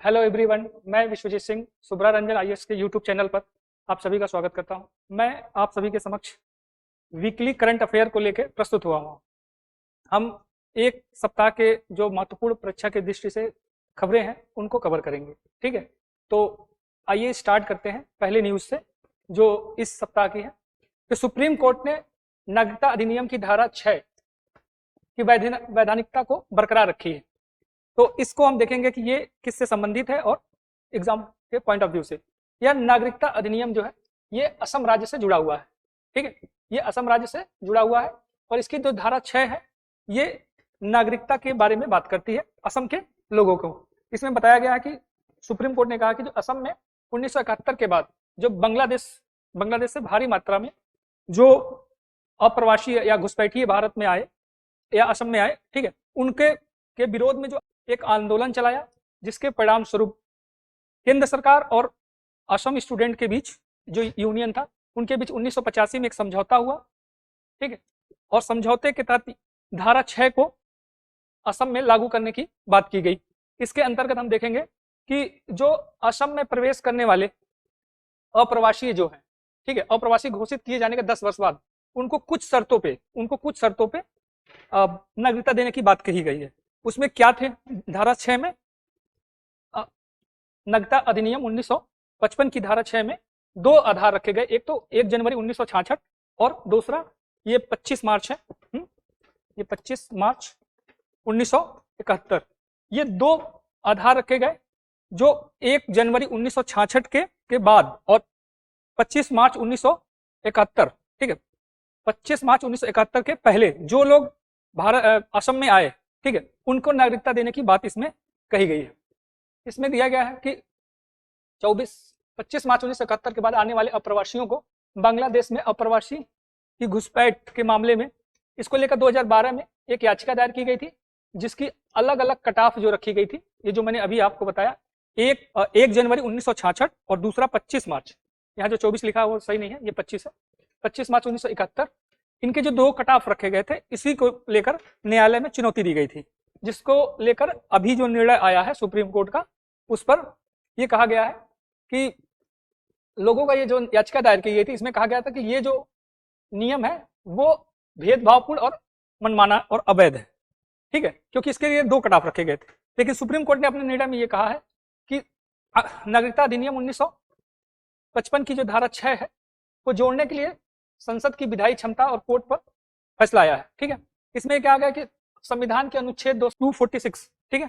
Hello everyone, मैं Vishwajeet Singh Subra Ranjan IAS के YouTube channel पर आप सभी का स्वागत करता हूं। मैं आप सभी के समक्ष वीकली करंट अफेयर को लेकर प्रस्तुत हुआ हूं। हम एक सप्ताह के जो महत्वपूर्ण परीक्षा की दृष्टि से खबरें हैं उनको कवर करेंगे। ठीक है, तो आइए स्टार्ट करते हैं पहले न्यूज से जो इस सप्ताह की है कि सुप्रीम कोर्ट ने नागरिकता अधिनियम की धारा 6 की वैधानिकता को बरकरार रखी है। तो इसको हम देखेंगे कि ये किससे संबंधित है और एग्जाम के पॉइंट ऑफ व्यू से। यह नागरिकता अधिनियम जो है ये असम राज्य से जुड़ा हुआ है। ठीक है, ये असम राज्य से जुड़ा हुआ है और इसकी जो धारा 6 है ये नागरिकता के बारे में बात करती है असम के लोगों को। इसमें बताया गया है कि सुप्रीम कोर्ट ने कहा कि जो असम में 1971 के बाद जो बांग्लादेश से भारी मात्रा में जो अप्रवासी या घुसपैठिए भारत में आए या असम में आए, ठीक है, उनके के विरोध में जो एक आंदोलन चलाया जिसके परिणाम स्वरूप केंद्र सरकार और असम स्टूडेंट के बीच जो यूनियन था उनके बीच 1985 में एक समझौता हुआ। ठीक है, और समझौते के तहत धारा 6 को असम में लागू करने की बात की गई। इसके अंतर्गत हम देखेंगे कि जो असम में प्रवेश करने वाले अप्रवासी जो हैं, ठीक है, अप्रवासी घोषित किए जाने के 10 वर्ष बाद उनको कुछ शर्तों पे नागरिकता देने की बात कही गई है। उसमें क्या थे धारा 6 में? नागरिकता अधिनियम 1955 की धारा 6 में दो आधार रखे गए, एक तो 1 जनवरी 1966 और दूसरा ये 25 मार्च है, ये 25 मार्च 1971। ये दो आधार रखे गए जो 1 जनवरी 1966 के बाद और 25 मार्च 1971, ठीक है, 25 मार्च 1971 के पहले जो लोग असम में आए, ठीक है, उनको नागरिकता देने की बात इसमें कही गई है। इसमें दिया गया है कि 25 मार्च 1971 के बाद आने वाले अप्रवासियों को बांग्लादेश में अप्रवासी की घुसपैठ के मामले में इसको लेकर 2012 में एक याचिका दायर की गई थी जिसकी अलग अलग कट ऑफ जो रखी गई थी, ये जो मैंने अभी आपको बताया, 1 जनवरी 1966 और दूसरा 25 मार्च, यहाँ जो 24 लिखा है वो सही नहीं है, ये 25 है, 25 मार्च 1971। इनके जो दो कट ऑफ रखे गए थे इसी को लेकर न्यायालय में चुनौती दी गई थी, जिसको लेकर अभी जो निर्णय आया है सुप्रीम कोर्ट का, उस पर यह कहा गया है कि लोगों का ये जो याचिका दायर की गई थी इसमें कहा गया था कि ये जो नियम है वो भेदभावपूर्ण और मनमाना और अवैध है। ठीक है, क्योंकि इसके लिए दो कट ऑफ रखे गए थे, लेकिन सुप्रीम कोर्ट ने अपने निर्णय में यह कहा है कि नागरिकता अधिनियम 1955 की जो धारा 6 है वो जोड़ने के लिए संसद की विधायी क्षमता और कोर्ट पर फैसला आया है। ठीक है, इसमें क्या गया कि संविधान के अनुच्छेद 246, ठीक है,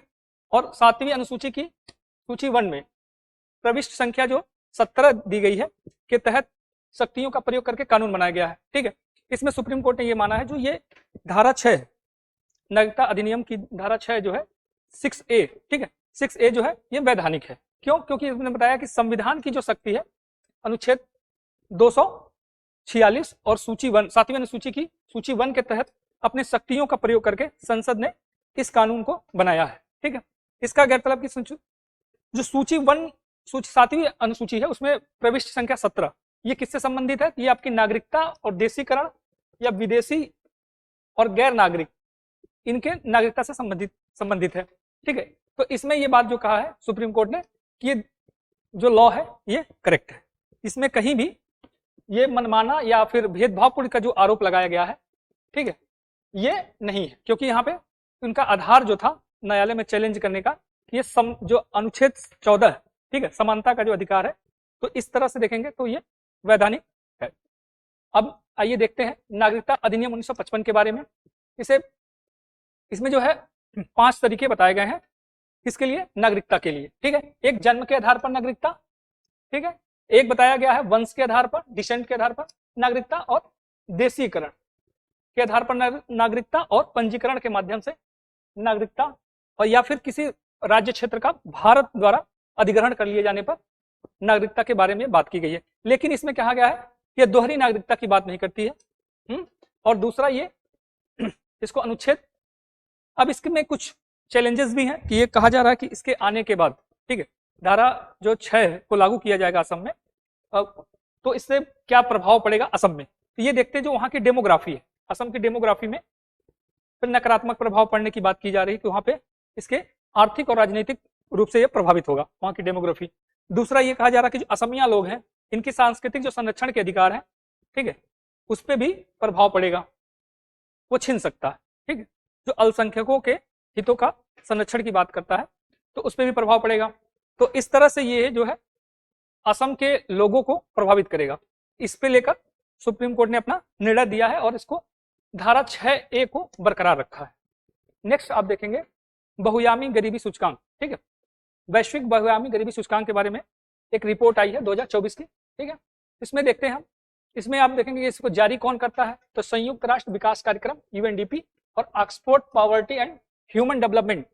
और 7वीं अनुसूची की सूची 1 में प्रविष्ट संख्या जो 17 दी गई है के तहत शक्तियों का प्रयोग करके कानून बनाया गया है। ठीक है, इसमें सुप्रीम कोर्ट ने यह माना है जो ये धारा 6 नागरिकता अधिनियम की धारा 6 जो है 6A, ठीक है, 6A जो है ये वैधानिक है। क्यों? क्योंकि इसने बताया कि संविधान की जो शक्ति है अनुच्छेद 246 और सूची 1, 7वीं अनुसूची की सूची 1 के तहत अपने शक्तियों का प्रयोग करके संसद ने इस कानून को बनाया है। ठीक है, इसका गैरतलब की जो सूची 1 7वीं अनुसूची है उसमें प्रविष्ट संख्या 17, ये किससे संबंधित है? ये आपकी नागरिकता और देशीकरण या विदेशी और गैर नागरिक इनके नागरिकता से संबंधित है। ठीक है, तो इसमें ये बात जो कहा है सुप्रीम कोर्ट ने कि ये जो लॉ है ये करेक्ट है, इसमें कहीं भी ये मनमाना या फिर भेदभावपूर्ण का जो आरोप लगाया गया है, ठीक है, ये नहीं है, क्योंकि यहाँ पे उनका आधार जो था न्यायालय में चैलेंज करने का ये जो अनुच्छेद 14 है, ठीक है, समानता का जो अधिकार है, तो इस तरह से देखेंगे तो ये वैधानिक है। अब आइए देखते हैं नागरिकता अधिनियम 1955 के बारे में। इसमें जो है 5 तरीके बताए गए हैं किसके लिए? नागरिकता के लिए। ठीक है, एक जन्म के आधार पर नागरिकता, ठीक है, एक बताया गया है वंश के आधार पर, डिसेंट के आधार पर नागरिकता, और देशीकरण के आधार पर नागरिकता, और पंजीकरण के माध्यम से नागरिकता, और या फिर किसी राज्य क्षेत्र का भारत द्वारा अधिग्रहण कर लिए जाने पर नागरिकता के बारे में बात की गई है। लेकिन इसमें कहा गया है यह दोहरी नागरिकता की बात नहीं करती है। और दूसरा ये इसको अनुच्छेद, अब इसमें कुछ चैलेंजेस भी हैं कि ये कहा जा रहा है कि इसके आने के बाद, ठीक है, धारा जो 6 को लागू किया जाएगा असम में, तो इससे क्या प्रभाव पड़ेगा असम में। तो ये देखते हैं जो वहाँ की डेमोग्राफी है, असम की डेमोग्राफी में फिर नकारात्मक प्रभाव पड़ने की बात की जा रही है कि वहाँ पे इसके आर्थिक और राजनीतिक रूप से ये प्रभावित होगा, वहां की डेमोग्राफी। दूसरा ये कहा जा रहा है कि जो असमिया लोग हैं इनकी सांस्कृतिक जो संरक्षण के अधिकार है, ठीक है, उस पर भी प्रभाव पड़ेगा, वो छिन सकता है, ठीक है। जो अल्पसंख्यकों के हितों का संरक्षण की बात करता है तो उस पर भी प्रभाव पड़ेगा। तो इस तरह से ये जो है असम के लोगों को प्रभावित करेगा। इस पे लेकर सुप्रीम कोर्ट ने अपना निर्णय दिया है और इसको धारा 6A को बरकरार रखा है। नेक्स्ट आप देखेंगे बहुआयामी गरीबी सूचकांक, ठीक है। वैश्विक बहुआयामी गरीबी सूचकांक के बारे में एक रिपोर्ट आई है 2024 की, ठीक है। इसमें देखते हैं हम, इसमें आप देखेंगे कि इसको जारी कौन करता है, तो संयुक्त राष्ट्र विकास कार्यक्रम UNDP और Oxford poverty and human development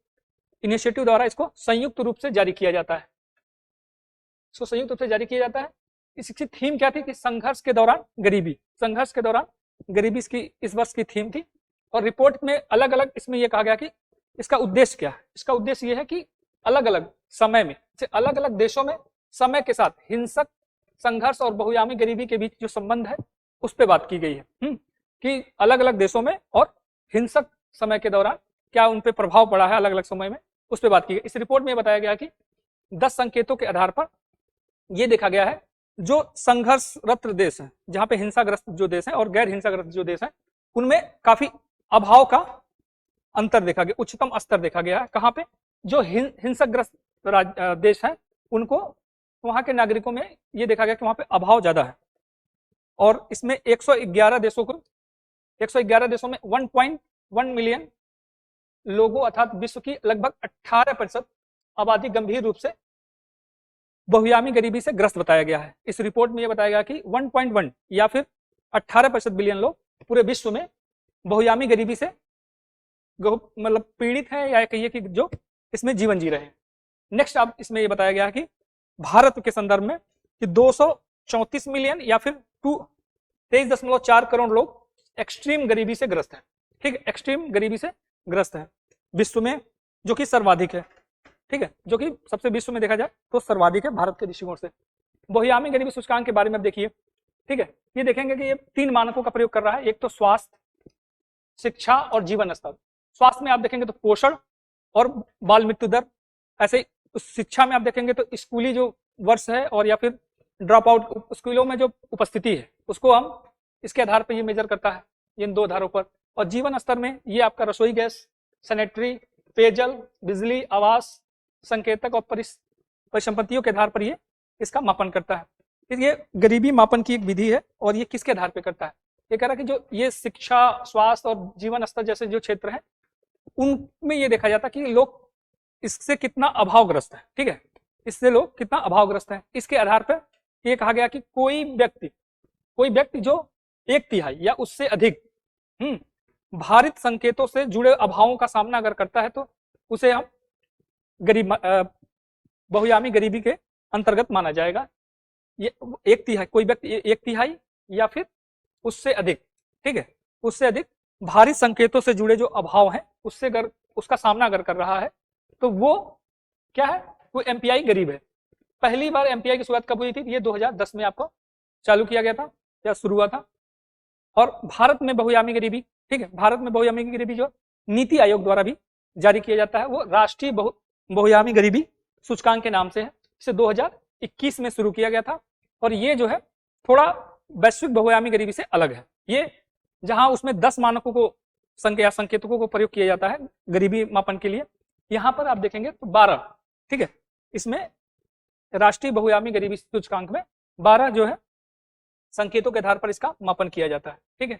initiative द्वारा इसको संयुक्त रूप से जारी किया जाता है। इसको संयुक्त रूप से जारी किया जाता है। इसकी थीम क्या थी कि संघर्ष के दौरान गरीबी, संघर्ष के दौरान गरीबी इसकी इस वर्ष की थीम थी। और रिपोर्ट में अलग अलग इसमें यह कहा गया कि इसका उद्देश्य क्या है। इसका उद्देश्य यह है कि अलग अलग समय में, अलग अलग देशों में समय के साथ हिंसक संघर्ष और बहुआयामी गरीबी के बीच जो संबंध है उस पर बात की गई है, कि अलग अलग देशों में और हिंसक समय के दौरान क्या उन पर प्रभाव पड़ा है अलग अलग समय में, उस पर बात की गई। इस रिपोर्ट में बताया गया कि 10 संकेतों के आधार पर यह देखा गया है जो संघर्षरत देश हैं, जहां पे हिंसाग्रस्त जो देश हैं और गैर हिंसाग्रस्त जो देश हैं, उनमें काफी अभाव का अंतर देखा गया, उच्चतम स्तर देखा गया है। कहां पे, जो हिंसाग्रस्त देश हैं उनको, वहां के नागरिकों में यह देखा गया कि वहां पे अभाव ज्यादा है। और इसमें 111 देशों को, 111 देशों में 1.1 मिलियन लोगों अर्थात विश्व की लगभग 18% आबादी गंभीर रूप से बहुआयामी गरीबी से ग्रस्त बताया गया है। इस रिपोर्ट में यह बताया गया कि 1.1 या फिर 18% बिलियन लोग पूरे विश्व में बहुआयामी गरीबी से मतलब पीड़ित हैं, या कहिए कि जो इसमें जीवन जी रहे हैं। नेक्स्ट अब इसमें यह बताया गया कि भारत के संदर्भ में कि 234 मिलियन या फिर 23.4 करोड़ लोग एक्सट्रीम गरीबी से ग्रस्त हैं, ठीक है, एक्सट्रीम गरीबी से ग्रस्त है विश्व में, जो कि सर्वाधिक है, ठीक है, जो कि सबसे विश्व में देखा जाए तो सर्वाधिक है भारत के दृष्टिकोण से। बहुआयामी गरीबी सूचकांक के बारे में अब देखिए, ठीक है, ये देखेंगे कि ये 3 मानकों का प्रयोग कर रहा है। एक तो स्वास्थ्य, शिक्षा और जीवन स्तर। स्वास्थ्य में आप देखेंगे तो पोषण और बाल मृत्यु दर, ऐसे शिक्षा में आप देखेंगे तो स्कूली जो वर्ष है और या फिर ड्रॉप आउट स्कूलों में जो उपस्थिति है उसको हम इसके आधार पर ये मेजर करता है, इन 2 आधारों पर। और जीवन स्तर में ये आपका रसोई गैस, सैनिटरी, पेयजल, बिजली, आवास, संकेतक और परिसंपत्तियों के आधार पर ये इसका मापन करता है। ये गरीबी मापन की एक विधि है और ये किसके आधार पर करता है, ये कह रहा है कि जो ये शिक्षा, स्वास्थ्य और जीवन स्तर जैसे जो क्षेत्र है उनमें ये देखा जाता है कि लोग इससे कितना अभावग्रस्त है, ठीक है, इससे लोग कितना अभावग्रस्त है। इसके आधार पर ये कहा गया कि कोई व्यक्ति जो 1/3 या उससे अधिक भारित संकेतों से जुड़े अभावों का सामना अगर करता है तो उसे हम बहुआयामी गरीबी के अंतर्गत माना जाएगा। ये 1/3, कोई व्यक्ति 1/3 या फिर उससे अधिक, ठीक है, उससे अधिक भारी संकेतों से जुड़े जो अभाव हैं उससे अगर उसका सामना अगर कर रहा है तो वो क्या है, वो MPI गरीब है। पहली बार MPI की शुरुआत कब हुई थी, ये 2010 में आपको चालू किया गया था या शुरू हुआ था। और भारत में बहुआयामी गरीबी, ठीक है, भारत में बहुआयामी गरीबी जो नीति आयोग द्वारा भी जारी किया जाता है वो राष्ट्रीय बहुआयामी गरीबी सूचकांक के नाम से है। इसे 2021 में शुरू किया गया था और ये जो है थोड़ा वैश्विक बहुआयामी गरीबी से अलग है। ये जहां उसमें 10 मानकों को संकेतकों को प्रयोग किया जाता है गरीबी मापन के लिए, यहां पर आप देखेंगे तो 12, ठीक है, इसमें राष्ट्रीय बहुआयामी गरीबी सूचकांक में 12 जो है संकेतों के आधार पर इसका मापन किया जाता है, ठीक है।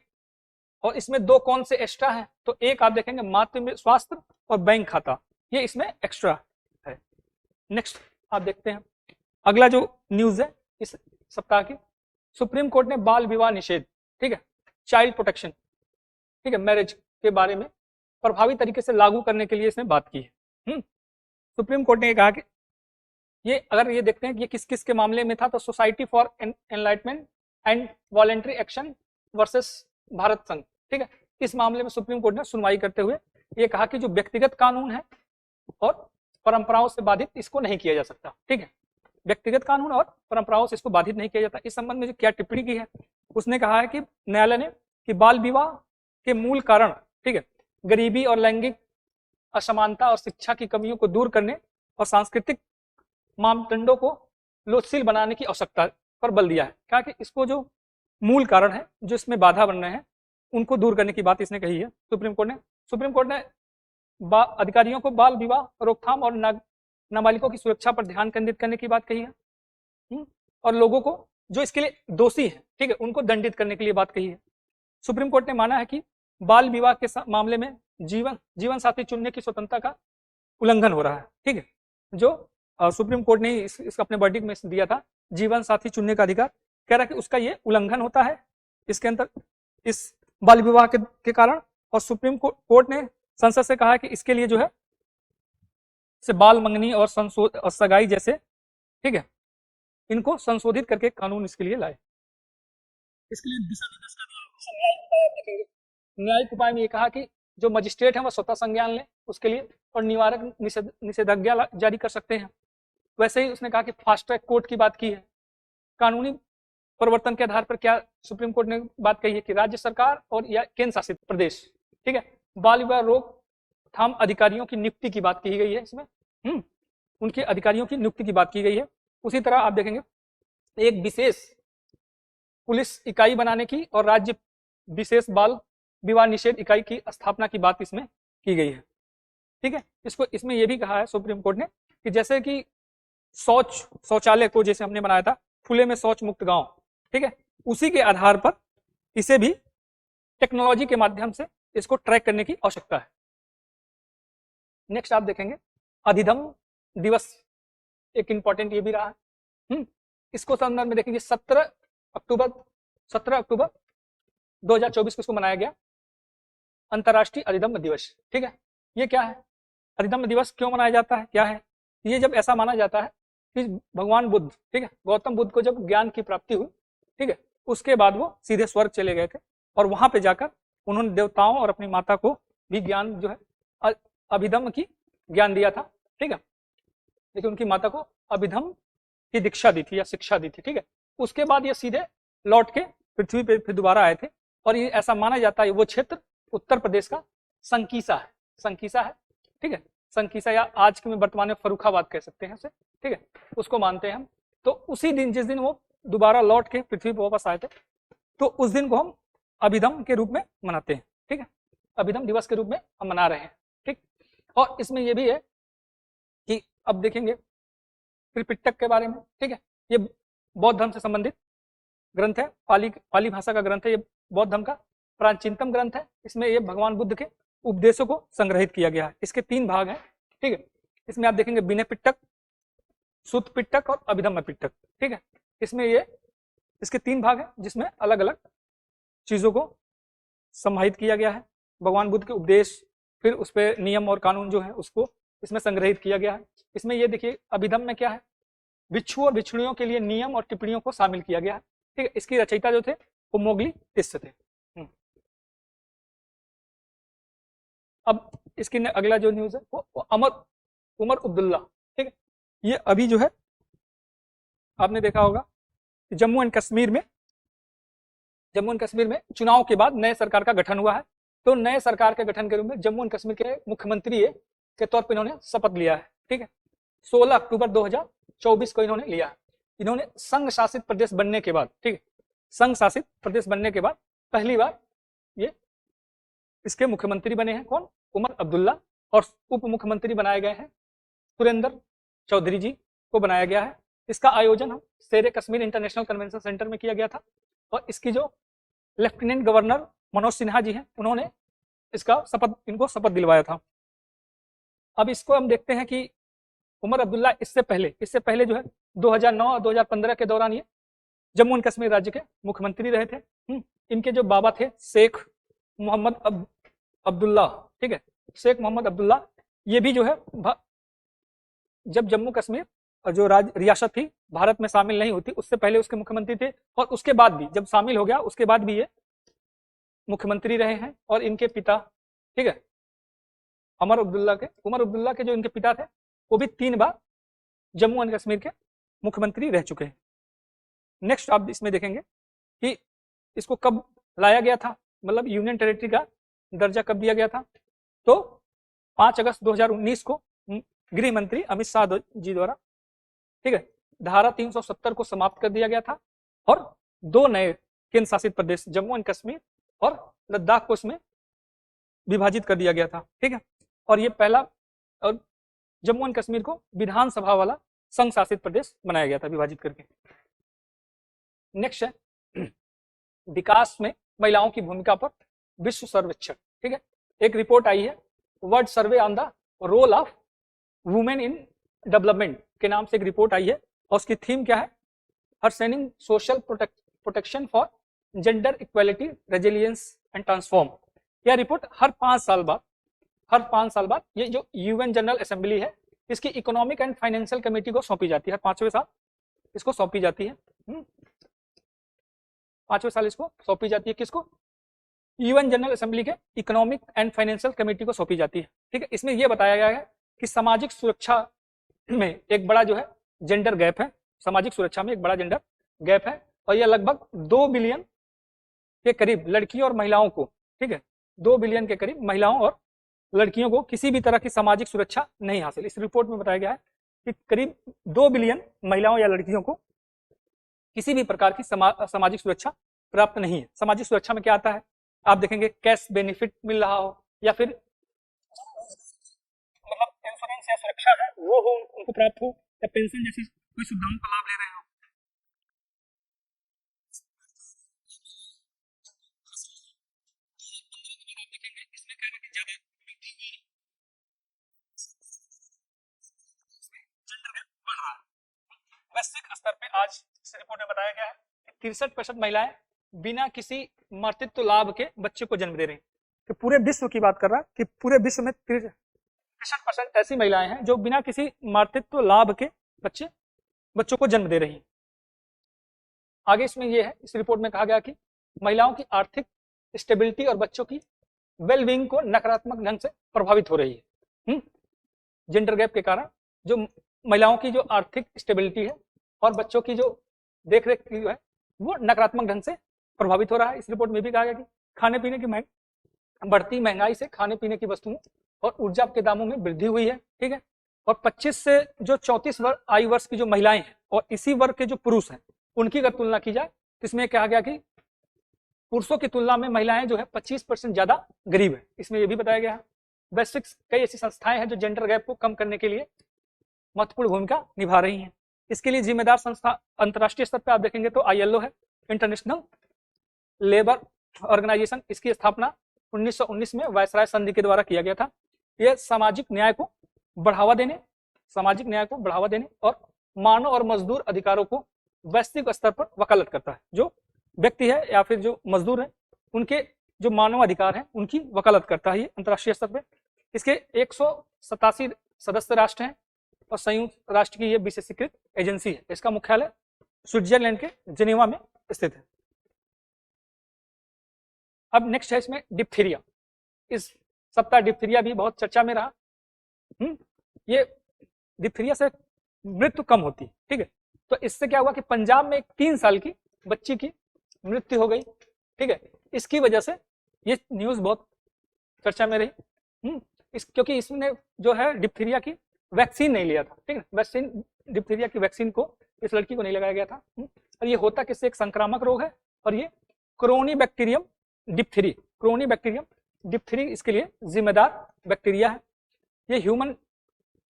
और इसमें 2 कौन से एक्स्ट्रा हैं, तो एक आप देखेंगे मातृ स्वास्थ्य और बैंक खाता, ये इसमें एक्स्ट्रा है। नेक्स्ट आप देखते हैं अगला जो न्यूज है इस सप्ताह की, सुप्रीम कोर्ट ने बाल विवाह निषेध, ठीक है, चाइल्ड प्रोटेक्शन, ठीक है, मैरिज के बारे में प्रभावी तरीके से लागू करने के लिए इसने बात की है। सुप्रीम कोर्ट ने कहा कि ये अगर ये देखते हैं कि ये किस किस के मामले में था, तो society for enlightenment and voluntary action versus Bharat संघ, ठीक है, इस मामले में सुप्रीम कोर्ट ने सुनवाई करते हुए ये कहा कि जो व्यक्तिगत कानून है और परंपराओं से बाधित इसको नहीं किया जा सकता, ठीक है, व्यक्तिगत कानून और परंपराओं से इसको बाधित नहीं किया जाता। इस संबंध में जो क्या टिप्पणी की है, उसने कहा है कि न्यायालय ने कि बाल विवाह के मूल कारण, ठीक है, गरीबी और लैंगिक असमानता और शिक्षा की कमियों को दूर करने और सांस्कृतिक मापदंडों को लोचशील बनाने की आवश्यकता पर बल दिया है। क्या कि इसको जो मूल कारण है जो इसमें बाधा बन रहे हैं उनको दूर करने की बात इसने कही है सुप्रीम कोर्ट ने। सुप्रीम कोर्ट ने अधिकारियों को बाल विवाह रोकथाम और नाबालिगों की सुरक्षा पर ध्यान केंद्रित करने की बात कही है। और लोगों को जो इसके लिए दोषी है, ठीक है, उनको दंडित करने के लिए बात कही है। सुप्रीम कोर्ट ने माना है कि बाल विवाह के मामले में जीवन साथी चुनने की स्वतंत्रता का उल्लंघन हो रहा है। ठीक है, जो सुप्रीम कोर्ट ने इसका अपने वर्डिक्ट में दिया था, जीवन साथी चुनने का अधिकार, कह रहा है कि उसका ये उल्लंघन होता है इसके अंदर इस बाल विवाह के कारण। और सुप्रीम कोर्ट ने संसद से कहा है कि इसके लिए जो है से बाल मंगनी और सगाई जैसे, ठीक है, इनको संशोधित करके कानून इसके लिए लाए। इसके लिए दिशा निर्देश देखेंगे। न्यायिक उपाय में ये कहा कि जो मजिस्ट्रेट है वह स्वतः संज्ञान ले उसके लिए, और निवारक निषेधाज्ञा जारी कर सकते हैं। वैसे ही उसने कहा कि फास्ट ट्रैक कोर्ट की बात की है। कानूनी परिवर्तन के आधार पर क्या सुप्रीम कोर्ट ने बात कही है कि राज्य सरकार और या केंद्र शासित प्रदेश, ठीक है, बाल विवाह रोकथाम अधिकारियों की नियुक्ति की बात की गई है इसमें। उनके अधिकारियों की नियुक्ति की बात की गई है। उसी तरह आप देखेंगे एक विशेष पुलिस इकाई बनाने की और राज्य विशेष बाल विवाह निषेध इकाई की स्थापना की बात इसमें की गई है। ठीक है, इसको इसमें यह भी कहा है सुप्रीम कोर्ट ने कि जैसे कि शौचालय को जैसे हमने बनाया था खुले में शौच मुक्त गांव, ठीक है, उसी के आधार पर इसे भी टेक्नोलॉजी के माध्यम से इसको ट्रैक करने की आवश्यकता है। नेक्स्ट आप देखेंगे अधिधम दिवस, एक इंपॉर्टेंट ये भी रहा है। इसको संदर्भ में देखेंगे 17 अक्टूबर 2024 को इसको मनाया गया अंतर्राष्ट्रीय अधिधम्म दिवस। ठीक है, ये क्या है, अधिधम्म दिवस क्यों मनाया जाता है, क्या है ये? जब ऐसा माना जाता है कि भगवान बुद्ध, ठीक है, गौतम बुद्ध को जब ज्ञान की प्राप्ति हुई, ठीक है, उसके बाद वो सीधे स्वर्ग चले गए थे और वहां पे जाकर उन्होंने देवताओं और अपनी माता को भी ज्ञान जो है अभिधम्म की ज्ञान दिया था। ठीक है, लेकिन उनकी माता को अभिधम्म की दीक्षा दी थी या शिक्षा दी थी। ठीक है, उसके बाद ये सीधे लौट के पृथ्वी पे फिर दोबारा आए थे और ये ऐसा माना जाता है वो क्षेत्र उत्तर प्रदेश का संकीसा है। संकीसा है, ठीक है, संकीसा या आज के में वर्तमान में फर्रुखाबाद कह सकते हैं उसे। ठीक है, उसको मानते हैं हम। तो उसी दिन जिस दिन वो दोबारा लौट के पृथ्वी पर वापस आए थे, तो उस दिन को हम अभिधम्म के रूप में मनाते हैं। ठीक है, अभिधम्म दिवस के रूप में हम मना रहे हैं। ठीक, और इसमें यह भी है कि अब देखेंगे त्रिपिटक के बारे में। ठीक है, ये बौद्ध धर्म से संबंधित ग्रंथ है, पाली भाषा का ग्रंथ है, ये बौद्ध धर्म का प्राचीनतम ग्रंथ है। इसमें ये भगवान बुद्ध के उपदेशों को संग्रहित किया गया है। इसके 3 भाग हैं। ठीक है, इसमें आप देखेंगे विनय पिटक, सुत्त पिटक और अभिधम्म पिटक। ठीक है, इसमें ये इसके 3 भाग हैं जिसमें अलग अलग चीजों को समाहित किया गया है। भगवान बुद्ध के उपदेश, फिर उस पर नियम और कानून जो है उसको इसमें संग्रहित किया गया है। इसमें ये देखिए अभिधम्म में क्या है, भिक्षु और भिक्षुणियों के लिए नियम और टिप्पणियों को शामिल किया गया है। ठीक है, इसकी रचयिता जो थे वो मोगली तिस्स थे। अब इसकी अगला जो न्यूज है वो उमर अब्दुल्ला। ठीक है, ये अभी जो है आपने देखा होगा जम्मू एंड कश्मीर में चुनाव के बाद नए सरकार का गठन हुआ है। तो नए सरकार के गठन के रूप में जम्मू एंड कश्मीर के मुख्यमंत्री के तौर पर इन्होंने शपथ लिया है। ठीक है, 16 अक्टूबर 2024 को इन्होंने लिया है। इन्होंने संघ शासित प्रदेश बनने के बाद, ठीक है, संघ शासित प्रदेश बनने के बाद पहली बार ये इसके मुख्यमंत्री बने हैं। कौन? उमर अब्दुल्ला। और उप मुख्यमंत्री बनाए गए हैं सुरेंद्र चौधरी जी को बनाया गया है। इसका आयोजन हम शेर कश्मीर इंटरनेशनल कन्वेंशन सेंटर में किया गया था और इसकी जो लेफ्टिनेंट गवर्नर मनोज सिन्हा जी हैं उन्होंने इनको शपथ दिलवाया था। अब इसको हम देखते हैं कि उमर अब्दुल्ला इससे पहले जो है 2009 और 2015 के दौरान ये जम्मू एंड कश्मीर राज्य के मुख्यमंत्री रहे थे। इनके जो बाबा थे शेख मोहम्मद अब्दुल्ला, ठीक है, शेख मोहम्मद अब्दुल्ला, ये भी जो है जब जम्मू कश्मीर जो रियासत थी भारत में शामिल नहीं होती उससे पहले उसके मुख्यमंत्री थे और उसके बाद भी जब शामिल हो गया उसके बाद भी ये मुख्यमंत्री रहे हैं। और इनके पिता, ठीक है, उमर अब्दुल्ला के जो इनके पिता थे वो भी 3 बार जम्मू एंड कश्मीर के मुख्यमंत्री रह चुके हैं। नेक्स्ट आप इसमें देखेंगे कि इसको कब लाया गया था, मतलब यूनियन टेरिटरी का दर्जा कब दिया गया था। तो 5 अगस्त 2019 को गृह मंत्री अमित शाह जी द्वारा, ठीक है। धारा 370 को समाप्त कर दिया गया था और 2 नए केंद्र शासित प्रदेश जम्मू एंड कश्मीर और लद्दाख को इसमें विभाजित कर दिया गया था, ठीक है। और ये पहला, और जम्मू एंड कश्मीर को विधानसभा वाला संघ शासित प्रदेश बनाया गया था विभाजित करके। नेक्स्ट है विकास में महिलाओं की भूमिका पर विश्व सर्वेक्षण, ठीक है। एक रिपोर्ट आई है world survey on the role of women in development के नाम से एक रिपोर्ट आई है और उसकी थीम क्या है, harnessing social protection for gender equality resilience and transform. यह रिपोर्ट हर 5 साल बाद ये जो यूएन जनरल असेंबली है इसकी इकोनॉमिक एंड फाइनेंशियल कमेटी को सौंपी जाती है, हर 5वें साल इसको सौंपी जाती है। 5वें साल इसको सौंपी जाती है, किसको, यूएन जनरल असेंबली के इकोनॉमिक एंड फाइनेंशियल कमेटी को सौंपी जाती है, ठीक है। इसमें यह बताया गया है कि सामाजिक सुरक्षा में एक बड़ा जो है जेंडर गैप है, सामाजिक सुरक्षा में एक बड़ा जेंडर गैप है और यह लगभग 2 बिलियन के करीब लड़कियों और महिलाओं को, ठीक है, 2 बिलियन के करीब महिलाओं और लड़कियों को किसी भी तरह की सामाजिक सुरक्षा नहीं हासिल। इस रिपोर्ट में बताया गया है कि करीब 2 बिलियन महिलाओं या लड़कियों को किसी भी प्रकार की सामाजिक सुरक्षा प्राप्त नहीं है। सामाजिक सुरक्षा में क्या आता है, आप देखेंगे कैश बेनिफिट मिल रहा हो या फिर मतलब इंश्योरेंस या सुरक्षा है वो हो, उनको प्राप्त हो, या पेंशन जैसी कोई सुविधाओं का लाभ ले रहे हो। वैश्विक स्तर पे आज इस रिपोर्ट में बताया गया है कि 63% महिलाएं बिना किसी मातृत्व लाभ के बच्चे को जन्म दे रही हैं। तो पूरे विश्व की बात कर रहा है कि पूरे विश्व में 63% ऐसी महिलाएं हैं जो बिना किसी मातृत्व लाभ के बच्चों को जन्म दे रही हैं। आगे इसमें यह है, इस रिपोर्ट में कहा गया कि महिलाओं की आर्थिक स्टेबिलिटी और बच्चों की वेलबींग को नकारात्मक ढंग से प्रभावित हो रही है। जेंडर गैप के कारण जो महिलाओं की जो आर्थिक स्टेबिलिटी है और बच्चों की जो देखरेख की है वो नकारात्मक ढंग से प्रभावित हो रहा है। इस रिपोर्ट में भी कहा गया कि खाने पीने की बढ़ती महंगाई से खाने पीने की वस्तुओं और ऊर्जा के दामों में वृद्धि हुई है, ठीक है। और 25 से जो 34 आयु वर्ष की जो महिलाएं हैं और इसी वर्ग के जो पुरुष हैं उनकी अगर तुलना की जाए तो इसमें कहा गया कि पुरुषों की तुलना में महिलाएं जो है 25% ज्यादा गरीब है। इसमें यह भी बताया गया है वैश्विक कई ऐसी संस्थाएं हैं जो जेंडर गैप को कम करने के लिए महत्वपूर्ण भूमिका निभा रही हैं। इसके लिए जिम्मेदार संस्था अंतर्राष्ट्रीय स्तर पर आप देखेंगे तो आईएलओ है, इंटरनेशनल लेबर ऑर्गेनाइजेशन। इसकी स्थापना 1919 में वायसराय संधि के द्वारा किया गया था। यह सामाजिक न्याय को बढ़ावा देने और मानव और मजदूर अधिकारों को वैश्विक स्तर पर वकालत करता है। जो व्यक्ति है या फिर जो मजदूर है उनके जो मानव अधिकार है उनकी वकालत करता है ये अंतर्राष्ट्रीय स्तर पर। इसके 187 सदस्य राष्ट्र हैं और संयुक्त राष्ट्र की यह विशेषीकृत एजेंसी है। इसका मुख्यालय स्विट्जरलैंड के जिनेवा में स्थित है। अब नेक्स्ट है इसमें डिप्थीरिया। इस सप्ताह डिप्थीरिया भी बहुत चर्चा में रहा। ये डिप्थीरिया से मृत्यु कम होती है, ठीक है। तो इससे क्या हुआ कि पंजाब में एक 3 साल की बच्ची की मृत्यु हो गई, ठीक है। इसकी वजह से ये न्यूज बहुत चर्चा में रही। क्योंकि इसने जो है डिप्थीरिया की वैक्सीन नहीं लिया था, ठीक है। वैक्सीन डिप्थीरिया की वैक्सीन को इस लड़की को नहीं लगाया गया था। और ये होता किससे, एक संक्रामक रोग है और ये क्रोनीबैक्टीरियम डिप्थीरी इसके लिए जिम्मेदार बैक्टीरिया है।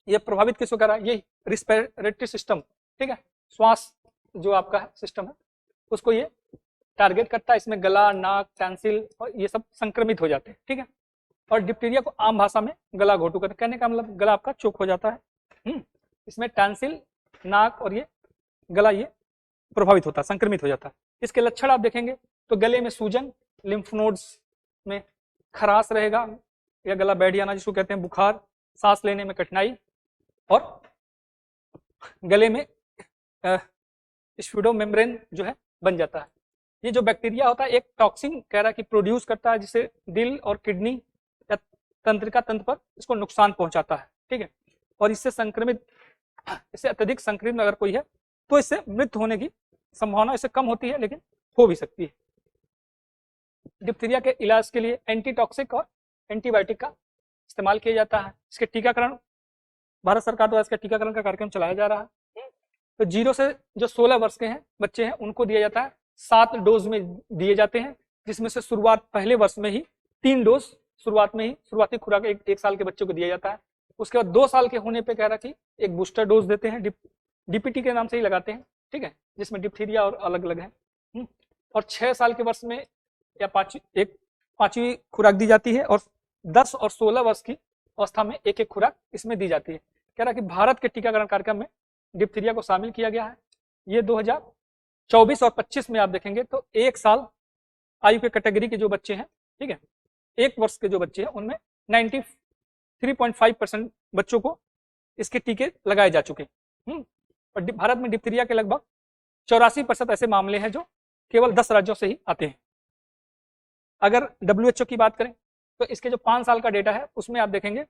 ये प्रभावित किसको कर रहा है, ये रिस्पिरेटरी सिस्टम, ठीक है, श्वास जो आपका है सिस्टम है उसको ये टारगेट करता है। इसमें गला, नाक, टॉन्सिल और ये सब संक्रमित हो जाते हैं, ठीक है। और डिप्थीरिया को आम भाषा में गला घोटू कहते हैं, कहने का मतलब गला आपका चोक हो जाता है। इसमें टॉन्सिल, नाक और ये गला ये प्रभावित होता है, संक्रमित हो जाता है। इसके लक्षण आप देखेंगे तो गले में सूजन, लिम्फ नोड्स में खराश रहेगा या गला बैठ जाना जिसको कहते हैं, बुखार, सांस लेने में कठिनाई और गले में स्फीडो मेम्ब्रेन जो है बन जाता है। ये जो बैक्टीरिया होता है एक टॉक्सिन कह रहा है कि प्रोड्यूस करता है जिससे दिल और किडनी या तंत्रिका तंत्र पर इसको नुकसान पहुंचाता है, ठीक है। और इससे अत्यधिक संक्रमित अगर कोई है तो इससे मृत्यु होने की संभावना इससे कम होती है, लेकिन हो भी सकती है। डिप्थीरिया के इलाज के लिए एंटीटॉक्सिक और एंटीबायोटिक का इस्तेमाल किया जाता है। इसके टीकाकरण भारत सरकार द्वारा इसका टीकाकरण का कार्यक्रम चलाया जा रहा है। तो 0 से जो 16 वर्ष के हैं बच्चे हैं उनको दिया जाता है, 7 डोज में दिए जाते हैं, जिसमें से शुरुआत पहले वर्ष में ही 3 डोज शुरुआत में ही शुरुआती खुराक एक साल के बच्चों को दिया जाता है। उसके बाद 2 साल के होने पे कह रहा कि एक बूस्टर डोज देते हैं, डीपीटी के नाम से ही लगाते हैं, ठीक है, जिसमें डिप्थीरिया और अलग अलग है। और 6 साल के वर्ष में या पांचवी खुराक दी जाती है, और 10 और 16 वर्ष की अवस्था में एक खुराक इसमें दी जाती है। कह रहा कि भारत के टीकाकरण कार्यक्रम में डिप्थीरिया को शामिल किया गया है। ये 2024 और 25 में आप देखेंगे तो 1 साल आयु के कैटेगरी के जो बच्चे हैं, ठीक है, 1 वर्ष के जो बच्चे हैं उनमें 93.5% बच्चों को इसके टीके लगाए जा चुके हैं। और भारत में डिप्थीरिया के लगभग 84% ऐसे मामले हैं जो केवल 10 राज्यों से ही आते हैं। अगर WHO की बात करें तो इसके जो 5 साल का डेटा है उसमें आप देखेंगे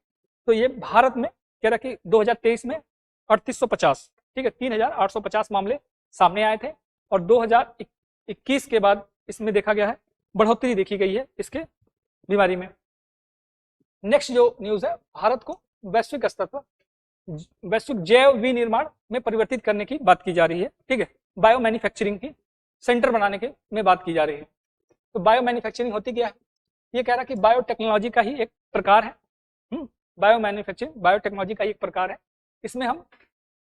तो ये भारत में कह रहा कि 2023 में 3850, ठीक है, 3850 मामले सामने आए थे, और 2021 के बाद इसमें देखा गया है बढ़ोतरी देखी गई है इसके बीमारी में। नेक्स्ट जो न्यूज है, भारत को वैश्विक स्तर पर वैश्विक जैव विनिर्माण में परिवर्तित करने की बात की जा रही है, ठीक है, बायो मैन्युफैक्चरिंग की सेंटर बनाने के में बात की जा रही है। तो बायो मैन्युफैक्चरिंग होती क्या है? ये कह रहा कि बायोटेक्नोलॉजी का ही एक प्रकार है। बायो मैन्युफैक्चरिंग बायोटेक्नोलॉजी का ही एक प्रकार है। इसमें हम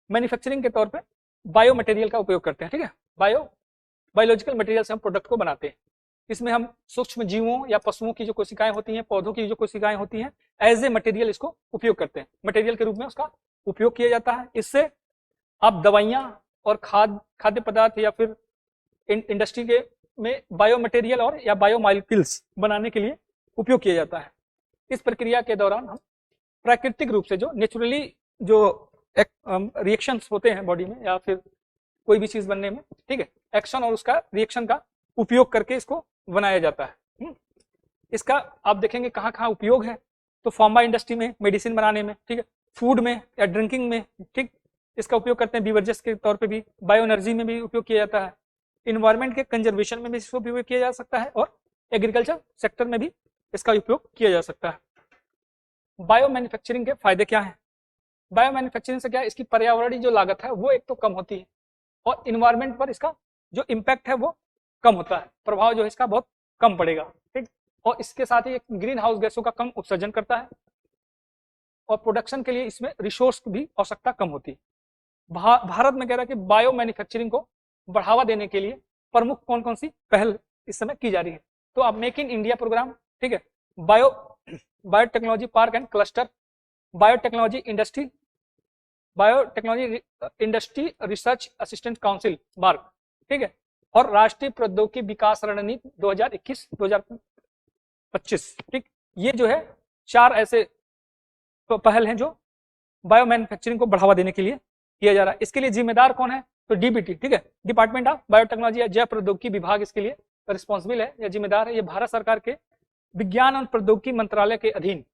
मैन्युफैक्चरिंग के तौर पे बायो मटेरियल का उपयोग करते हैं, ठीक है, बायोलॉजिकल मटेरियल से हम प्रोडक्ट को बनाते हैं। इसमें हम सूक्ष्म जीवों या पशुओं की जो कोशिकाएं होती हैं, पौधों की जो कोशिकाएं होती हैं, एज ए मटेरियल इसको उपयोग करते हैं, मटेरियल के रूप में उसका उपयोग किया जाता है। इससे आप दवाइयां और खाद्य पदार्थ या फिर इंडस्ट्री के में बायो मटेरियल और या बायो मॉलिक्यूल्स बनाने के लिए उपयोग किया जाता है। इस प्रक्रिया के दौरान हम प्राकृतिक रूप से जो नेचुरली जो रिएक्शंस होते हैं बॉडी में या फिर कोई भी चीज बनने में, ठीक है, एक्शन और उसका रिएक्शन का उपयोग करके इसको बनाया जाता है। इसका आप देखेंगे कहाँ कहाँ उपयोग है, तो फार्मा इंडस्ट्री में, मेडिसिन बनाने में, ठीक है, फूड में या ड्रिंकिंग में, ठीक, इसका उपयोग करते हैं, बीवरेजेस के तौर पे भी, बायो एनर्जी में भी उपयोग किया जाता है, इन्वायरमेंट के कंजर्वेशन में भी इसका उपयोग किया जा सकता है, और एग्रीकल्चर सेक्टर में भी इसका उपयोग किया जा सकता है। बायो मैन्युफैक्चरिंग के फायदे क्या हैं? बायो मैन्युफैक्चरिंग से क्या है, इसकी पर्यावरणीय जो लागत है वो एक तो कम होती है, और इन्वायरमेंट पर इसका जो इम्पैक्ट है वो कम होता है, प्रभाव जो है इसका बहुत कम पड़ेगा, ठीक, और इसके साथ ही एक ग्रीन हाउस गैसों का कम उत्सर्जन करता है, और प्रोडक्शन के लिए इसमें रिसोर्स की भी आवश्यकता कम होती है। भारत में कह रहा है कि बायो मैन्युफैक्चरिंग को बढ़ावा देने के लिए प्रमुख कौन कौन सी पहल इस समय की जा रही है? तो अब मेक इन इंडिया प्रोग्राम, ठीक है, biotechnology park and cluster, biotechnology industry research assistant council BARC, ठीक है, और राष्ट्रीय प्रौद्योगिकी विकास रणनीति 2021-2025, ठीक, ये जो है 4 ऐसे पहल हैं जो बायो मैन्युफैक्चरिंग को बढ़ावा देने के लिए किया जा रहा है। इसके लिए जिम्मेदार कौन है? तो डीबीटी, ठीक है, डिपार्टमेंट ऑफ बायोटेक्नोलॉजी या जैव प्रौद्योगिकी विभाग इसके लिए रिस्पॉन्सिबल है या जिम्मेदार है। ये भारत सरकार के विज्ञान और प्रौद्योगिकी मंत्रालय के अधीन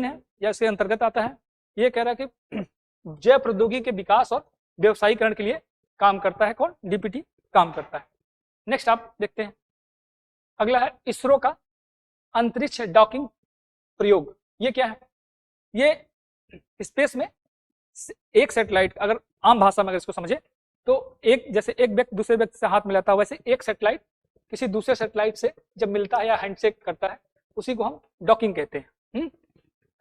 है या इसके अंतर्गत आता है। ये कह रहा है कि जैव प्रौद्योगिकी के विकास और व्यवसायीकरण के लिए काम करता है। कौन? डीपीटी काम करता है। नेक्स्ट आप देखते हैं, अगला है इसरो का अंतरिक्ष डॉकिंग प्रयोग। ये क्या है? ये स्पेस में एक सैटेलाइट, अगर आम भाषा में अगर इसको समझे तो एक जैसे एक व्यक्ति दूसरे व्यक्ति से हाथ मिलाता है, वैसे एक सैटेलाइट किसी दूसरे सैटेलाइट से जब मिलता है या हैंडशेक करता है, उसी को हम डॉकिंग कहते हैं।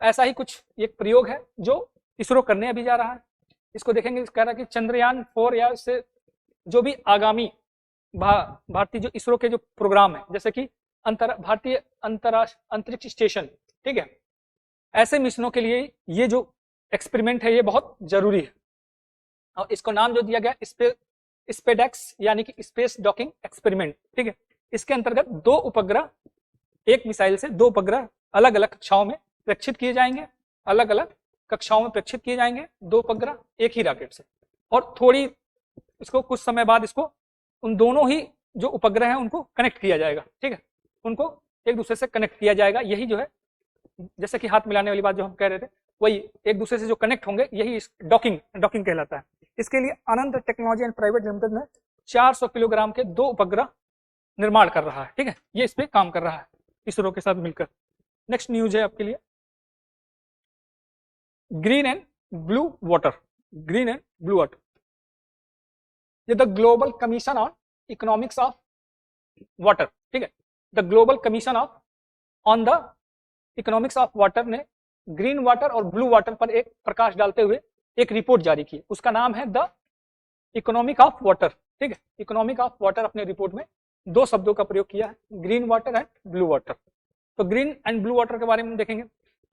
ऐसा ही कुछ एक प्रयोग है जो इसरो करने अभी जा रहा है। इसको देखेंगे, कह रहा है कि चंद्रयान 4 या इससे जो भी आगामी भारतीय जो इसरो के जो प्रोग्राम है, जैसे कि भारतीय अंतरिक्ष स्टेशन, ठीक है, ऐसे मिशनों के लिए ये जो एक्सपेरिमेंट है ये बहुत जरूरी है। और इसको नाम जो दिया गया स्पेडेक्स यानी कि स्पेस डॉकिंग एक्सपेरिमेंट, ठीक है। इसके अंतर्गत 2 उपग्रह, एक मिसाइल से 2 उपग्रह अलग अलग कक्षाओं में प्रेक्षित किए जाएंगे, अलग अलग कक्षाओं में प्रेक्षित किए जाएंगे 2 उपग्रह एक ही रॉकेट से, और थोड़ी इसको कुछ समय बाद इसको उन दोनों ही जो उपग्रह हैं उनको कनेक्ट किया जाएगा, ठीक है, उनको एक दूसरे से कनेक्ट किया जाएगा। यही जो है जैसे कि हाथ मिलाने वाली बात जो हम कह रहे थे, वही एक दूसरे से जो कनेक्ट होंगे, यही डॉकिंग कहलाता है। इसके लिए अनंत टेक्नोलॉजी एंड प्राइवेट लिमिटेड में 400 किलोग्राम के 2 उपग्रह निर्माण कर रहा है, ठीक है, ये इस पे काम कर रहा है इसरो के साथ मिलकर। नेक्स्ट न्यूज है आपके लिए, green and blue water, green and blue water, ये the global commission on economics of water, ठीक है, the global commission of on the economics of water ने ग्रीन वाटर और ब्लू वाटर पर एक प्रकाश डालते हुए एक रिपोर्ट जारी की, उसका नाम है द इकोनॉमिक ऑफ वाटर, ठीक है, इकोनॉमिक ऑफ वाटर। अपने रिपोर्ट में दो शब्दों का प्रयोग किया है, green water and blue water. तो ग्रीन एंड ब्लू वाटर के बारे में देखेंगे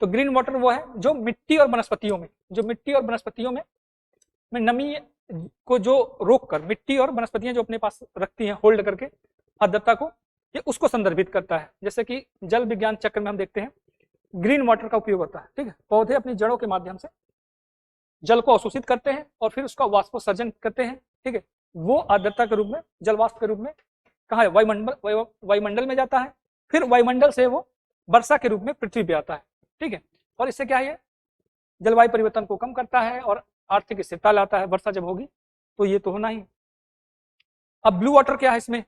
तो ग्रीन वाटर वो है जो मिट्टी और वनस्पतियों में, जो मिट्टी और वनस्पतियों में नमी को जो रोक कर, मिट्टी और वनस्पतियां जो अपने पास रखती हैं होल्ड करके आर्द्रता को, ये उसको संदर्भित करता है। जैसे कि जल विज्ञान चक्र में हम देखते हैं ग्रीन वाटर का उपयोग होता है, ठीक है, पौधे अपनी जड़ों के माध्यम से जल को अवशोषित करते हैं और फिर उसका वाष्पोत्सर्जन करते हैं, ठीक है, वो आर्द्रता के रूप में, जल वाष्प के रूप में कहाँ है, वायुमंडल में जाता है, फिर वायुमंडल से वो वर्षा के रूप में पृथ्वी पे आता है, ठीक है, और इससे क्या है, जलवायु परिवर्तन को कम करता है और आर्थिक स्थिरता लाता है। वर्षा जब होगी तो ये तो होना ही। अब ब्लू वाटर क्या है, इसमें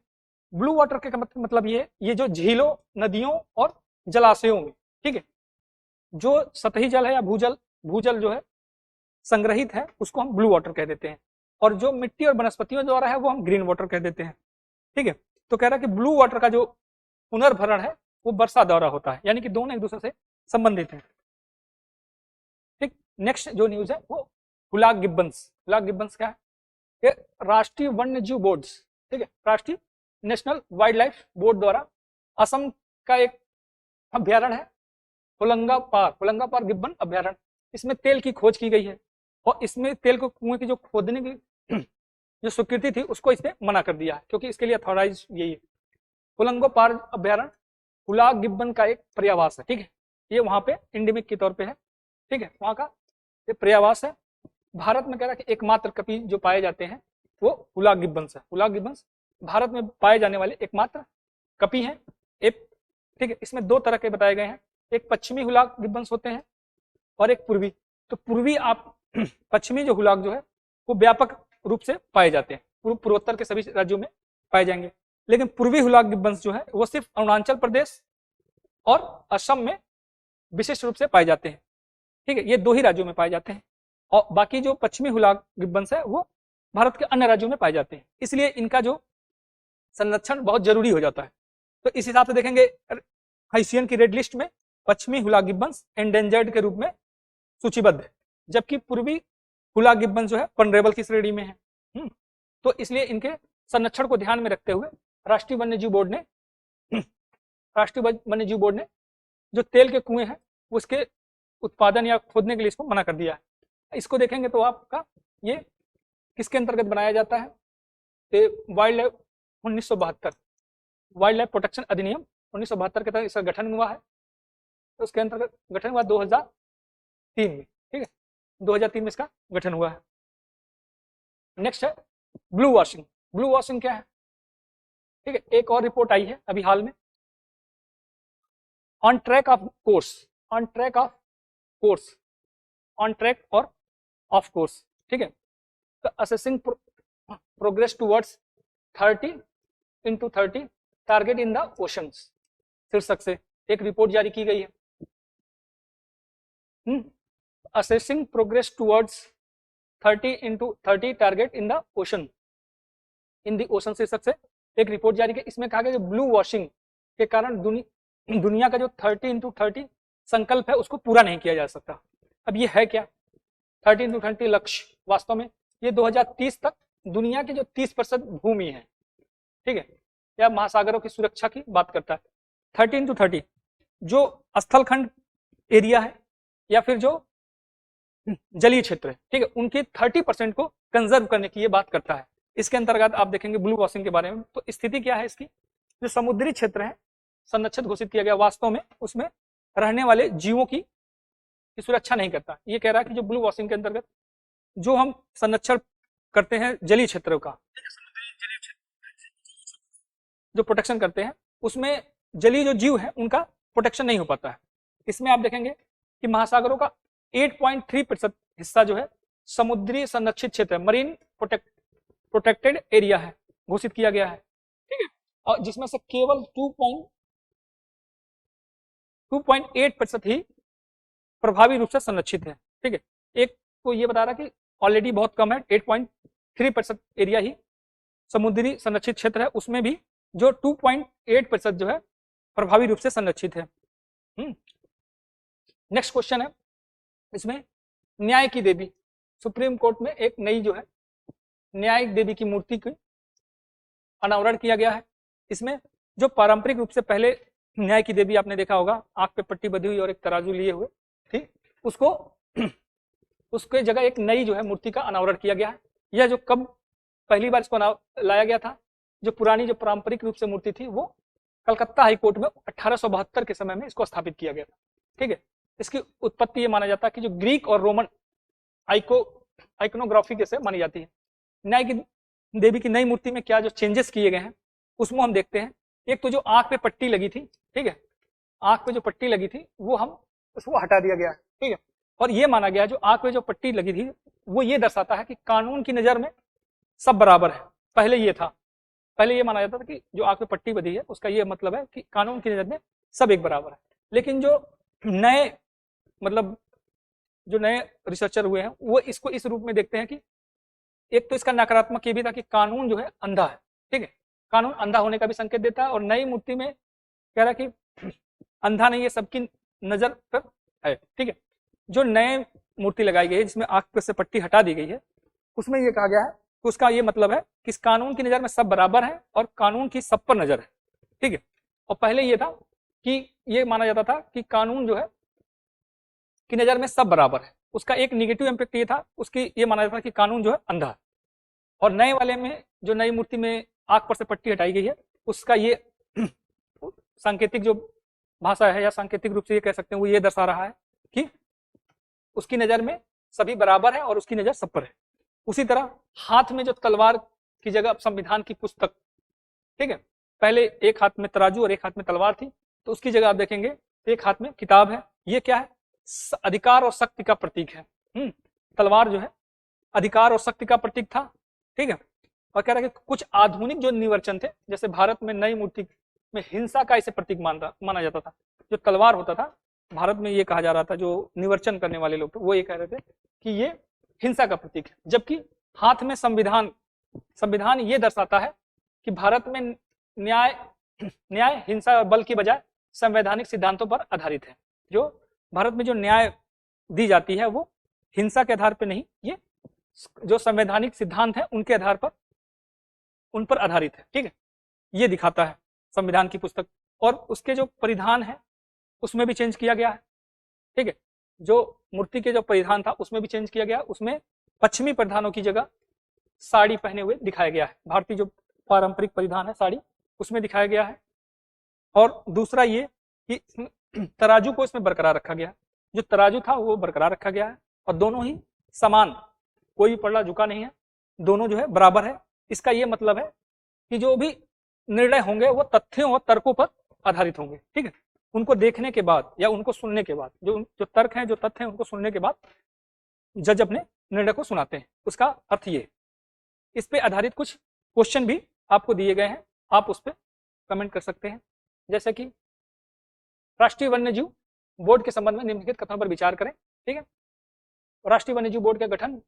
ब्लू वाटर के मतलब ये जो झीलों, नदियों और जलाशयों में, ठीक है, जो सतही जल है या भूजल जो है संग्रहित है उसको हम ब्लू वाटर कह देते हैं, और जो मिट्टी और वनस्पतियों द्वारा है वो हम ग्रीन वाटर कह देते हैं, ठीक है। तो कह रहा है कि ब्लू वाटर का जो पुनर्भरण है वो वर्षा द्वारा होता है, यानी कि दोनों एक दूसरे से संबंधित हैं, ठीक। नेक्स्ट जो न्यूज है वो हुलाक गिब्बंस। हुलाक गिब्बंस क्या है, ये राष्ट्रीय वन्यजीव बोर्ड, ठीक है, राष्ट्रीय नेशनल वाइल्ड लाइफ बोर्ड द्वारा असम का एक अभ्यारण्य है होलंगापार गिब्बन अभ्यारण्य। इसमें तेल की खोज की गई है और इसमें तेल को कुएं की जो खोदने की जो स्वीकृति थी उसको इसने मना कर दिया है, क्योंकि इसके लिए अथॉराइज यही है। होलंगापार अभ्यारण्य हुलाक गिब्बन का एक पर्यावास है, ठीक है, ये वहां पे इंडेमिक के तौर पे है, ठीक है, वहां का ये पर्यावास है। भारत में कह रहा है कि एकमात्र कपि जो पाए जाते हैं वो हुलाक गिब्बंस है। हुलाक गिब्बंस भारत में पाए जाने वाले एकमात्र कपि हैं, ठीक है। इसमें दो तरह के बताए गए हैं, एक पश्चिमी हुलाक गिब्बंस होते हैं और एक पूर्वी। तो पूर्वी पश्चिमी जो हुलाक जो है वो व्यापक रूप से पाए जाते हैं, पूर्वोत्तर के सभी राज्यों में पाए जाएंगे, लेकिन पूर्वी हुलाक गिब्बंस जो है वो सिर्फ अरुणाचल प्रदेश और असम में विशेष रूप से पाए जाते हैं, ठीक है, ये दो ही राज्यों में पाए जाते हैं, और बाकी जो पश्चिमी हुलाक गिब्बंस है वो भारत के अन्य राज्यों में पाए जाते हैं, इसलिए इनका जो संरक्षण बहुत जरूरी हो जाता है। तो इस हिसाब से देखेंगे IUCN की रेड लिस्ट में पश्चिमी हुलाक गिब्बंस एंडेंजर्ड के रूप में सूचीबद्ध है, जबकि पूर्वी हुलाक गिब्बंस जो है वनरेबल की श्रेणी में है। तो इसलिए इनके संरक्षण को ध्यान में रखते हुए राष्ट्रीय वन्यजीव बोर्ड ने जो तेल के कुएं हैं उसके उत्पादन या खोदने के लिए इसको मना कर दिया है। इसको देखेंगे तो आपका ये किसके अंतर्गत बनाया जाता है, wild life 1972 wild life protection अधिनियम 1972 के तहत इसका गठन हुआ है। तो उसके अंतर्गत गठन हुआ 2003 में, ठीक है, 2003 में इसका गठन हुआ है। नेक्स्ट है ब्लू वॉशिंग। ब्लू वॉशिंग क्या है, ठीक है, एक और रिपोर्ट आई है अभी हाल में, ऑन ट्रैक और ऑफ कोर्स, ठीक है, तो assessing progress towards 30x30 target in the oceans शीर्षक से एक रिपोर्ट जारी की गई है। Assessing progress towards 30x30 target in the ocean शीर्षक से एक रिपोर्ट जारी की। इसमें कहा गया कि ब्लू वॉशिंग के कारण दुनिया का जो 30x30 संकल्प है उसको पूरा नहीं किया जा सकता। अब ये है क्या 30x30 लक्ष्य, वास्तव में ये 2030 तक दुनिया की जो 30% भूमि है, ठीक है, या महासागरों की सुरक्षा की बात करता है। 30x30 जो स्थलखंड एरिया है या फिर जो जलीय क्षेत्र है, ठीक है, उनकी 30% को कंजर्व करने की ये बात करता है। इसके अंतर्गत आप देखेंगे ब्लू वॉशिंग के बारे में, तो स्थिति क्या है इसकी, जो समुद्री क्षेत्र है संरक्षित घोषित किया गया, वास्तव में उसमें रहने वाले जीवों की सुरक्षा नहीं करता। ये कह रहा है कि जो ब्लू वॉशिंग के अंतर्गत जो हम संरक्षण करते हैं जलीय क्षेत्रों का, जो प्रोटेक्शन करते हैं उसमें जलीय जो जीव है उनका प्रोटेक्शन नहीं हो पाता है। इसमें आप देखेंगे कि महासागरों का 8.3% हिस्सा जो है समुद्री संरक्षित क्षेत्र है, मरीन प्रोटेक्टेड एरिया है, घोषित किया गया है, ठीक है, और जिसमें से केवल 2.8% ही प्रभावी रूप से संरक्षित है। ठीक है। एक तो ये बता रहा कि ऑलरेडी बहुत कम है, 8.3% एरिया ही समुद्री संरक्षित क्षेत्र है, उसमें भी जो 2.8% जो है प्रभावी रूप से संरक्षित है। नेक्स्ट क्वेश्चन है, इसमें न्याय की देवी, सुप्रीम कोर्ट में एक नई जो है न्यायिक देवी की मूर्ति की अनावरण किया गया है। इसमें जो पारंपरिक रूप से पहले न्याय की देवी आपने देखा होगा, आंख पे पट्टी बंधी हुई और एक तराजू लिए हुए, ठीक, उसको उसके जगह एक नई जो है मूर्ति का अनावरण किया गया है। यह जो कब पहली बार इसको लाया गया था, जो पुरानी जो पारंपरिक रूप से मूर्ति थी वो कलकत्ता हाई कोर्ट में 1872 के समय में इसको स्थापित किया गया था। ठीक है, इसकी उत्पत्ति ये माना जाता है कि जो ग्रीक और रोमन आइकोनोग्राफी के से मानी जाती है। न्याय की देवी की नई मूर्ति में क्या जो चेंजेस किए गए हैं उसमें हम देखते हैं। एक तो जो आंख पे पट्टी लगी थी, ठीक है, आंख पे जो पट्टी लगी थी वो हम उसको हटा दिया गया है, ठीक है, और ये माना गया जो आंख पे जो पट्टी लगी थी वो ये दर्शाता है कि कानून की नजर में सब बराबर है। पहले ये था, पहले ये माना जाता था कि जो आंख पे पट्टी बंधी है उसका ये मतलब है कि कानून की नजर में सब एक बराबर है। लेकिन जो नए मतलब जो नए रिसर्चर हुए हैं वो इसको इस रूप में देखते हैं कि एक तो इसका नकारात्मक ये भी था कि कानून जो है अंधा है, ठीक है, कानून अंधा होने का भी संकेत देता है। और नई मूर्ति में कह रहा कि अंधा नहीं है, सबकी नजर पर है, ठीक है। जो नए मूर्ति लगाई गई है जिसमें आंख पे से पट्टी हटा दी गई है उसमें ये कहा गया है कि उसका ये मतलब है कि इस कानून की नजर में सब बराबर है और कानून की सब पर नजर है, ठीक है। और पहले ये था कि ये माना जाता था कि कानून जो है की नजर में सब बराबर है, उसका एक निगेटिव इंपैक्ट ये था, उसकी ये माना जाता था कि कानून जो है अंधा है। और नए वाले में जो नई मूर्ति में आंख पर से पट्टी हटाई गई है उसका ये सांकेतिक जो भाषा है या सांकेतिक रूप से ये कह सकते हैं वो ये दर्शा रहा है कि उसकी नजर में सभी बराबर है और उसकी नजर सब पर है। उसी तरह हाथ में जो तलवार की जगह संविधान की पुस्तक, ठीक है, पहले एक हाथ में तराजू और एक हाथ में तलवार थी, तो उसकी जगह आप देखेंगे एक हाथ में किताब है। ये क्या है? अधिकार और शक्ति का प्रतीक है। तलवार जो है अधिकार और शक्ति का प्रतीक था, ठीक है। और कह रहा है कि कुछ आधुनिक जो निवर्चन थे, जैसे भारत में नई मूर्ति में हिंसा का इसे प्रतीक माना जाता था। जो तलवार होता था भारत में ये कहा जा रहा था, जो निवर्चन करने वाले लोग थे वो ये कह रहे थे कि ये हिंसा का प्रतीक है, जबकि हाथ में संविधान ये दर्शाता है कि भारत में न्याय हिंसा बल की बजाय संवैधानिक सिद्धांतों पर आधारित है। जो भारत में जो न्याय दी जाती है वो हिंसा के आधार पर नहीं, ये जो संवैधानिक सिद्धांत है उनके आधार पर उन पर आधारित है, ठीक है। ये दिखाता है संविधान की पुस्तक। और उसके जो परिधान है उसमें भी चेंज किया गया है, ठीक है। जो मूर्ति के जो परिधान था उसमें भी चेंज किया गया, उसमें पश्चिमी परिधानों की जगह साड़ी पहने हुए दिखाया गया है। भारतीय जो पारंपरिक परिधान है साड़ी, उसमें दिखाया गया है। और दूसरा ये कि तराजू को इसमें बरकरार रखा गया, जो तराजू था वो बरकरार रखा गया है और दोनों ही समान, कोई भी पलड़ा झुका नहीं है, दोनों जो है बराबर है। इसका ये मतलब है कि जो भी निर्णय होंगे वो तथ्यों और तर्कों पर आधारित होंगे, ठीक है। उनको देखने के बाद या उनको सुनने के बाद, जो तर्क हैं जो तथ्य हैं उनको सुनने के बाद जज अपने निर्णय को सुनाते हैं। उसका अर्थ ये है। इस पे आधारित कुछ क्वेश्चन भी आपको दिए गए हैं, आप उस पर कमेंट कर सकते हैं। जैसे कि राष्ट्रीय वन्यजीव बोर्ड के संबंध में निम्नलिखित कथनों पर विचार करें, ठीक है। राष्ट्रीय वन्यजीव बोर्ड का गठन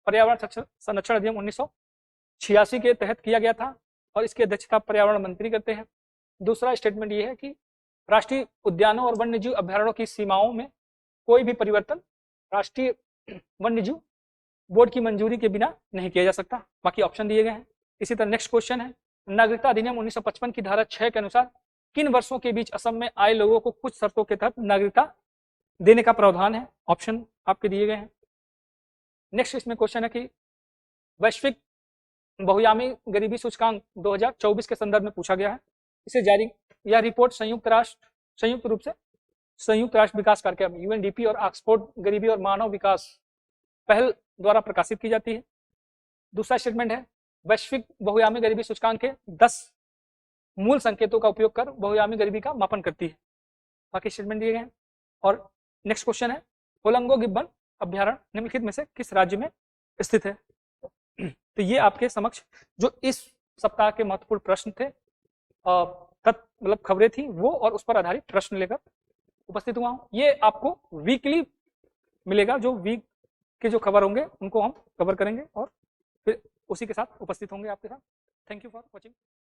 पर्यावरण संरक्षण अधिनियम 1986 के तहत किया गया था और इसकी अध्यक्षता पर्यावरण मंत्री करते हैं। दूसरा स्टेटमेंट ये है कि राष्ट्रीय उद्यानों और वन्यजीव अभ्यारण्यों की सीमाओं में कोई भी परिवर्तन राष्ट्रीय वन्यजीव बोर्ड की मंजूरी के बिना नहीं किया जा सकता। बाकी ऑप्शन दिए गए हैं। इसी तरह नेक्स्ट क्वेश्चन है, नागरिकता अधिनियम 1955 की धारा 6 के अनुसार किन वर्षों के बीच असम में आए लोगों को कुछ शर्तों के तहत नागरिकता देने का प्रावधान है? ऑप्शन आपके दिए गए हैं। नेक्स्ट इसमें क्वेश्चन है कि वैश्विक बहुआयामी गरीबी सूचकांक 2024 के संदर्भ में पूछा गया है। इसे जारी यह रिपोर्ट संयुक्त राष्ट्र विकास कार्यक्रम यूएनडीपी और ऑक्सफोर्ड गरीबी और मानव विकास पहल द्वारा प्रकाशित की जाती है। दूसरा स्टेटमेंट है, वैश्विक बहुआयामी गरीबी सूचकांक के 10 मूल संकेतों का उपयोग कर बहुआयामी गरीबी का मापन करती है। बाकी स्टेटमेंट दिए गए हैं। और नेक्स्ट क्वेश्चन है, होलंगो गिब्बन अभ्यारण्य निम्नलिखित में से किस राज्य में स्थित है? तो ये आपके समक्ष जो इस सप्ताह के महत्वपूर्ण प्रश्न थे, मतलब खबरें थी वो, और उस पर आधारित प्रश्न लेकर उपस्थित हुआ हूं। ये आपको वीकली मिलेगा, जो वीक के जो खबर होंगे उनको हम कवर करेंगे और फिर उसी के साथ उपस्थित होंगे आपके साथ। Thank you for watching.